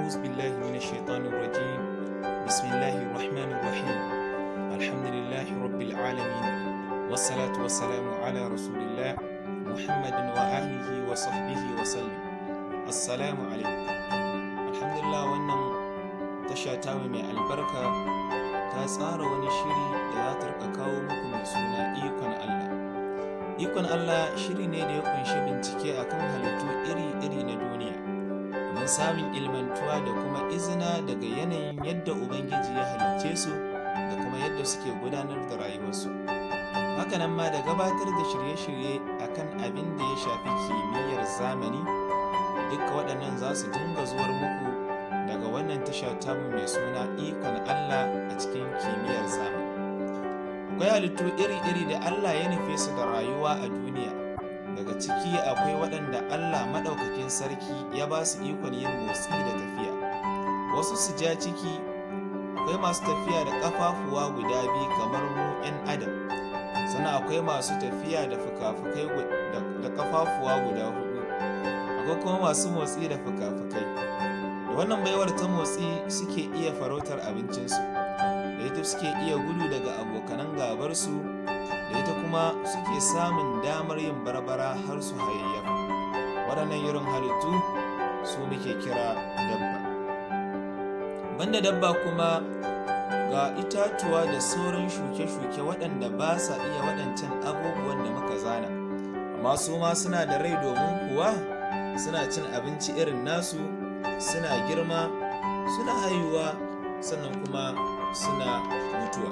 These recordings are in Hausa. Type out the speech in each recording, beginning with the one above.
أعوذ بالله من الشيطان الرجيم. بسم الله الرحمن الرحيم. الحمد لله رب العالمين، والصلاة والسلام على رسول الله محمد وآله وصحبه وسلم. السلام عليكم. الحمد لله. wannan tasha ta mai albarka ta tsara wani shiri da za ta rika kawo muku mai suna ikon Allah. Ikon Allah shiri ne da ya kunshi bincike akan halittu iri-iri na duniya domin samun ilmantuwa da kuma izina daga yanayin yadda Ubangiji ya halicce su da kuma yadda suke gudanar da rayuwarsu. Hakanan ma da gabatar da shirye-shirye akan abin da ya shafi kimiyyar zamani, duka waɗannan za su dinga zuwar muku daga wannan tasha tamu mai suna ikon Allah a cikin kimiyyar zamani. Akwai halittu iri-iri da Allah ya nufe su da rayuwa a duniya. Daga ciki akwai waɗanda Allah maɗaukakin sarki ya ba su ikon yin motsi da tafiya. Wasu su ja ciki, akwai masu tafiya da ƙafafuwa guda biyu kamar mu 'yan adam. Sannan akwai masu tafiya da fuka-fukai da ƙafafuwa guda huɗu. Akwai kuma masu motsi da fuka-fukai. Da wannan baiwar ta motsi suke iya farautar abincinsu. Da ita suke iya gudu daga abokanan gabarsu, da ita kuma suke samun damar yin barbara har su hayayyafa. Waɗannan irin halittu su muke kira dabba. Banda dabba kuma ga itatuwa da sauran shuke-shuke waɗanda ba sa iya waɗancan abubuwan da muka zana, amma su ma suna da rai domin kuwa suna cin abinci irin nasu, suna girma, suna haihuwa, sannan kuma suna mutuwa.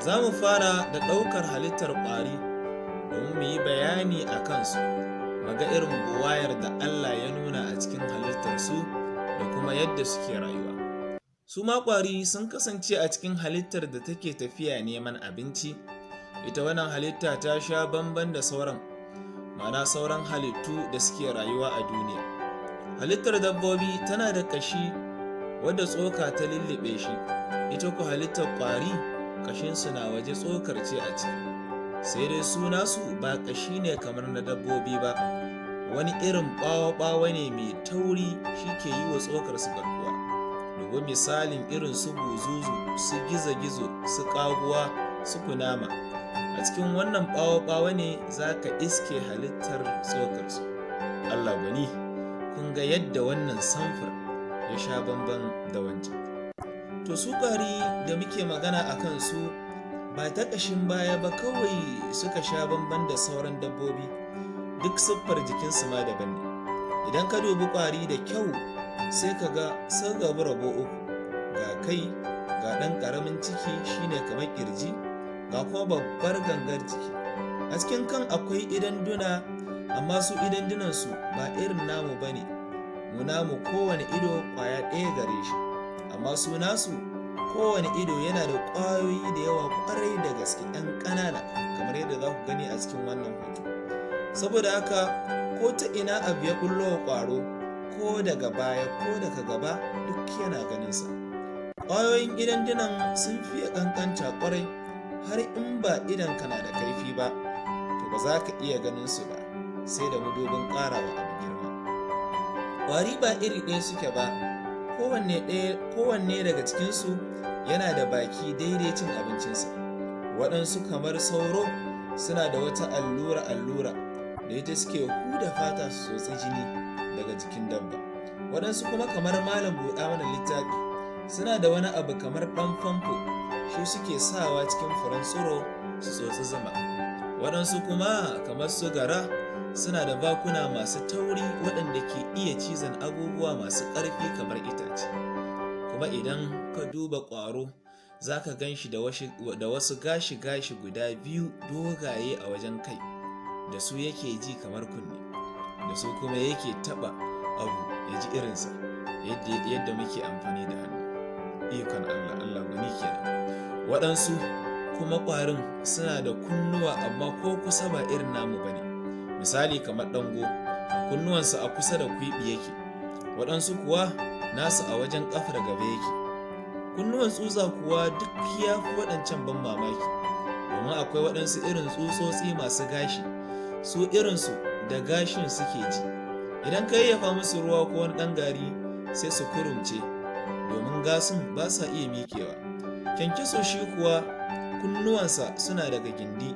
Za mu fara da ɗaukar halittar ƙwari domin mu yi bayani a kansu, maga irin buwayar da Allah ya nuna a cikin halittarsu da kuma yadda suke rayuwa. Su ma ƙwari sun kasance a cikin halittar da take tafiya neman abinci. Ita wannan halitta ta sha bamban da sauran, ma'ana sauran halittu da suke rayuwa a duniya. Halittar dabbobi tana da ƙashi wadda tsoka ta lullube shi, ita ku halittar ƙwari ƙashinsu na waje, tsokar ce a ciki. Sai dai su nasu ba ƙashi ne kamar na dabbobi ba, wani irin ɓawa-ɓawa ne mai tauri shi ke yi wa tsokar su garkuwa. Duba misalin irin su buzuzu, su gizo-gizo, su ƙaguwa, su kunama. A cikin wannan ɓawa-ɓawa ne za ka iske halittar tsokarsu. Allah gwani, kun ga yadda wannan samfur ya sha bamban da wancan. To su ƙwari da muke magana a kansu ba ta ƙashin baya ba kawai suka sha bamban da sauran dabbobi, duk siffar jikinsu ma daban ne. Idan ka dubi ƙwari da kyau sai ka ga sun rabu rabo uku, ga kai, ga ɗan ƙaramin ciki shine kamar ƙirji, ga kuma babbar gangar jiki. A cikin kan akwai idanduna, amma su idandunansu ba irin namu ba ne. Mu namu kowane ido ƙwaya ɗaya gare shi, amma su nasu kowane ido yana da ƙwayoyi da yawa ƙwarai da gaske ɗan ƙanana, kamar yadda za ku gani a cikin wannan hoto. Saboda haka ko ta ina abu ya ɓullo wa ƙwaro, ko daga baya ko daga gaba, duk yana ganinsa. Ƙwayoyin idandunan sun fiye ƙanƙanta ƙwarai, har in ba idonka na da kaifi ba to ba za ka iya ganin su ba, sai da madubin ƙarawa abu girma. Ƙwari ba iri ɗaya suke ba, kowanne daga cikinsu yana da baki daidai cin abincinsa. Waɗansu kamar sauro suna da wata allura da ita suke huda fata su tsotsi jini daga jikin dabba. Waɗansu kuma kamar malam buɗa mana littafi suna da wani abu kamar ɗan famfo, shi suke sawa cikin furen tsiro su tsotsi zuma. Waɗansu kuma kamar su gara suna da bakuna masu tauri waɗanda ke iya cizon abubuwa masu ƙarfi kamar itace. Kuma idan ka duba ƙwaro za ka gan shi da wasu gashi-gashi guda biyu dogaye a wajen kai, da su yake ji kamar kunne, da su kuma yake taɓa abu ya ji irinsa yadda muke amfani da hannu. Ikon Allah, Allah gwani kenan. Waɗansu kuma ƙwarin suna da kunnuwa amma ko kusa ba irin namu ba ne. Misali kamar ɗango, kunnuwansu a kusa da kwiɓi yake, waɗansu kuwa nasu a wajen ƙafar gaba yake. Kunnuwan tsutsa kuwa duk ya fi waɗancan ban mamaki, domin akwai waɗansu irin tsutsotsi masu gashi, su irinsu da gashin suke ji. Idan ka yayyafa musu ruwa ko wani ɗan gari sai su kurumce domin gasun ba sa iya miƙewa. Kyankyaso shi kuwa kunnuwansa suna daga gindi,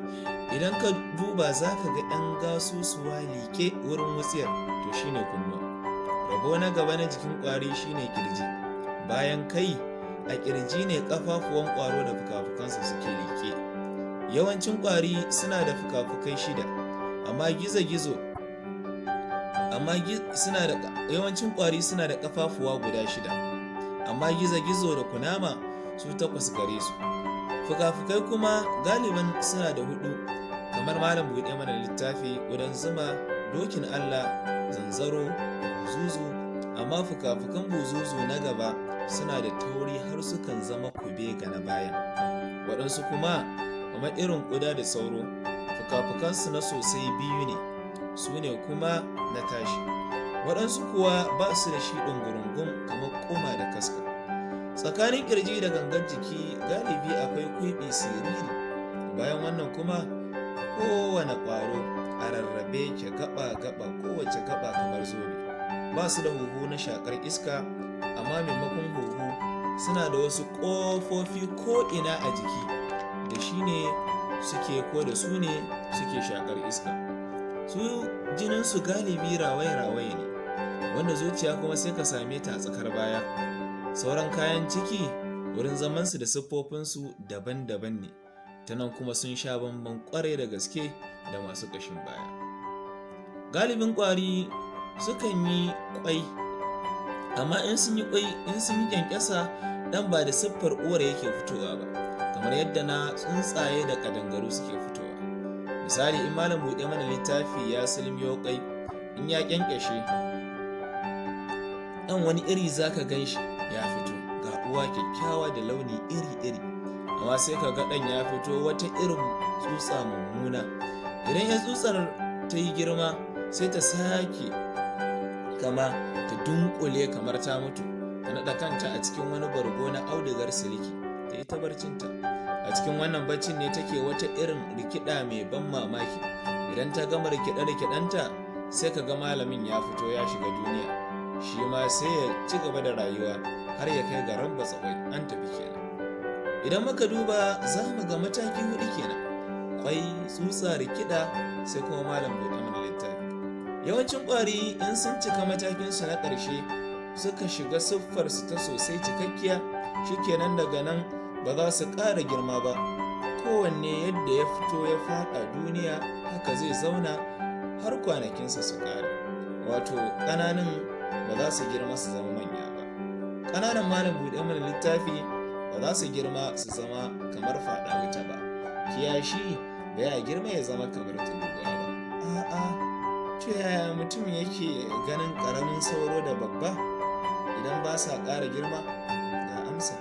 idan ka duba za ka ga ɗan gasusuwa liƙe wurin wutsiyar, to shine kunnuwa. Rabo na gaba na jikin ƙwari shine ƙirji. Bayan kai, a ƙirji ne ƙafafuwan ƙwaro da fuka-fukansa suke liƙe. Yawancin ƙwari suna da fuka-fukai 6, yawancin ƙwari suna da ƙafafuwa guda 6, amma gizo-gizo da kunama su 8 gare su. Fuka-fukai kuma galiban suna da 4, kamar malam buɗe mana littafi, ƙudan zuma, dokin Allah, zanzaro, buzuzu, amma fuka-fukan buzuzu na gaba suna da tauri har sukan zama kube ga na bayan. Waɗansu kuma kamar irin ƙuda da sauro, fuka-fukansu na sosai 2 ne, su ne kuma na tashi. Waɗansu kuwa ba su da shi ɗungurungun kamar ƙuma da kaska. Tsakanin ƙirji da gangan jiki galibi akwai kwiɓi siriri. Bayan wannan kuma kowane ƙwaro a rarrabe ke gaba-gaba, kowace gaba kamar zobe. Ba su da huhu na shaƙar iska, amma maimakon huhu suna da wasu ƙofofi ko'ina a jiki da shi ne ko da su ne suke shaƙar iska. Su jininsu galibi rawaye-rawaye ne, wanda zuciya kuma sai ka same ta a tsakar baya. Sauran kayan ciki wurin zamansu da siffofinsu daban-daban ne, ta nan kuma sun sha bamban ƙwarai da gaske da masu ƙashin baya. Galibin ƙwari sukan yi ƙwai, amma in sun yi ƙyanƙyasa, ɗan ba da siffar uwar yake fitowa ba, kamar yadda na tsuntsaye da ƙadangaru suke fitowa. Misali, in malam buɗe mana littafi ya silmiyo ƙwai, in ya ƙyanƙyashe, ɗan wani iri za ka gan shi ya fito, ga uwa kyakkyawa da launi iri-iri, amma sai ka ga ɗan ya fito wata irin tsutsa mummuna. Idan ya tsutsar ta yi girma, sai ta sake kama ta dunƙule kamar ta mutu, ta naɗa kanta a cikin wani bargo na audugar siliki, ta yi ta barcinta. A cikin wannan baccin ne take wata irin rikida mai ban mamaki. Idan ta gama rikide-rikidenta, sai ka ga malamin ya fito ya shiga duniya, shi ma sai ya ci gaba da rayuwa har ya kai ga rambasa ƙwai, an tafi kenan. Idan muka duba za mu ga mataki 4 kenan: ƙwai, tsutsa, rikida, sai kuma malam buɗe mana littafi. Yawancin ƙwari in sun cika matakinsu na ƙarshe, suka shiga siffarsu ta sosai cikakkiya, shikenan daga nan ba za su ƙara girma ba. Kowanne yadda ya fito ya faɗa duniya, haka zai zauna har kwanakinsa su ƙare. Wato ƙananan ba za su girma su zama manya ba. Ƙananan malam buɗe mana littafi ba za su girma su zama kamar faɗa wuta ba. Kiyashi ba ya girma ya zama kamar tururuwa ba. A'a, to yaya mutum yake ganin ƙaramin sauro da babba idan ba sa ƙara girma? Ga amsa: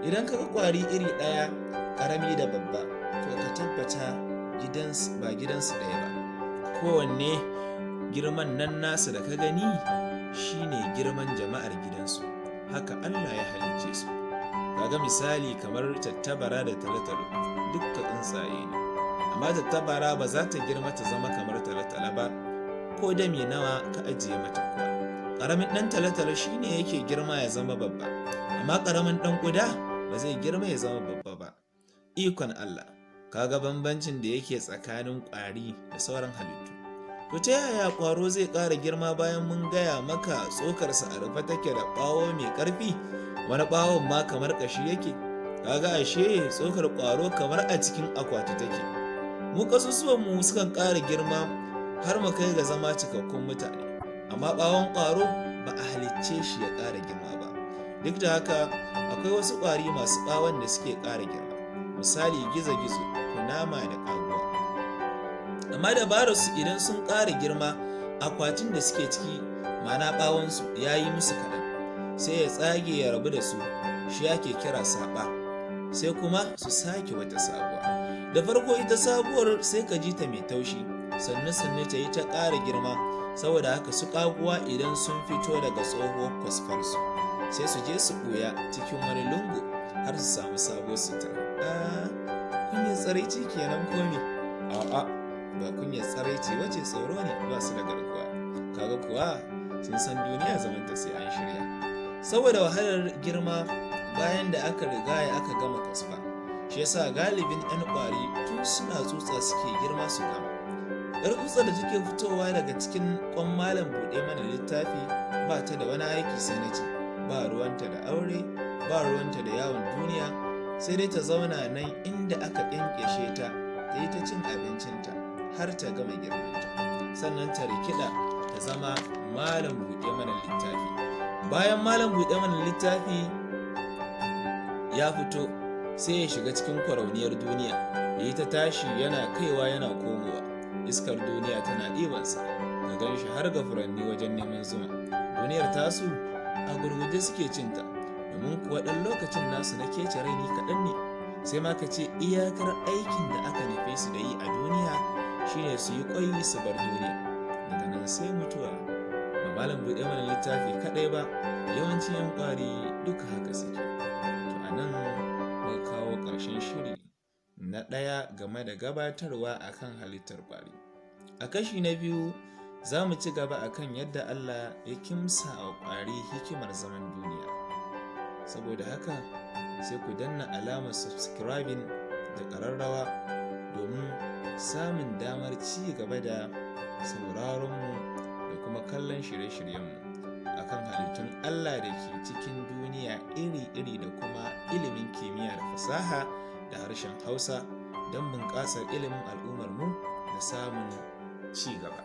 idan ka ga ƙwari iri ɗaya, ƙarami da babba, to ka tabbata ba gidansu ɗaya ba. Kowanne girman nan nasu da ka gani shine girman jama'ar gidansu, haka Allah ya halicce su. Kaga misali kamar tattabara da talotalo, dukka tsuntsaye ne, amma tattabara ba za ta girma ta zama kamar talotalo ba, ko dami nawa ka ajiye mata kuwa. Ƙaramin ɗan talotalo shine yake girma ya zama babba, amma ƙaramin ɗan ƙuda ba zai girma ya zama babba ba. Ikon Allah, kaga bambancin da yake tsakanin ƙwari da sauran halittu. To ta yaya ƙwaro zai ƙara girma bayan mun gaya maka tsokarsa a rufe take da ɓawo mai ƙarfi, wani ɓawon ma kamar ƙashi yake? Kaga ashe tsokar ƙwaro kamar a cikin akwati take. Mu ƙasusuwanmu sukan ƙara girma har mu kai ga zama cikakkun mutane, amma ɓawon ƙwaro ba a halicce shi ya ƙara girma ba. Duk da haka akwai wasu ƙwari masu ɓawon da suke ƙara girma, misali gizo-gizo, kunama da ƙaguwa. Amma dabararsu idan sun ƙara girma, akwatin da suke ciki, ma'ana ɓawonsu, ya yi musu kaɗan, sai ya tsage ya rabu da su, shi ake kira saɓa, sai kuma su sake wata sabuwa. Da farko ita sabuwar sai ka ji ta mai taushi, sannu ta yi ta ƙara girma. Saboda haka su ƙaguwa idan sun fito daga tsohuwar kwasfarsu, sai su je su ɓuya cikin wani lungu har su samu sabuwar sutura. Kunyar tsaraici kenan ko me? A'a, ba kunyar tsaraici wace, tsoro ne, ba su da garkuwa. Kaga kuwa sun san duniya zamanta sai an shirya. saboda wahalar girma bayan da aka rigaya aka gama kwasfa, shi yasa galibin 'yan ƙwari tun suna tsutsa suke girma su kama. Yar tsutsar da take fitowa daga cikin ƙwan malam buɗe mana littafi ba ta da wani aiki sai na ci, ba ruwanta da aure, ba ruwanta da yawon duniya, sai dai ta zauna nan inda aka ƙyanƙyashe ta ta yi ta cin abincinta har ta gama girmanta, sannan ta rikida ta zama malam buɗe mana littafi. Bayan malam buɗe mana littafi ya fito, sai ya shiga cikin kwarauniyar duniya, ya yi ta tashi yana kaiwa yana komowa, iskar duniya tana ɗibansa, ka gan shi har ga furanni wajen neman zuma. Duniyar tasu a gurguje suke cinta, domin kuwa ɗan lokacin nasu na kece raini kaɗan ne, sai ma ka ce iyakar aikin da aka nufe su da yi a duniya shine su yi ƙwai su bar duniya, daga nan sai mutuwa. Ba malam buɗe mana littafi kaɗai ba, yawancin 'yan ƙwari duka haka suke. To a nan muka kawo ƙarshen shiri na 1 game da gabatarwa akan halittar ƙwari. A kashi na 2 za mu ci gaba akan yadda Allah ya kimsa wa ƙwari hikimar zaman duniya. Saboda haka sai ku danna alamar subscribing da ƙararrawa domin samun damar ci gaba da sauraronmu da kuma kallon shirye-shiryenmu akan halittun Allah da ke cikin duniya iri-iri da kuma ilimin kimiyya da fasaha da harshen Hausa don bunƙasar ilimin al'ummarmu da samun ci gaba.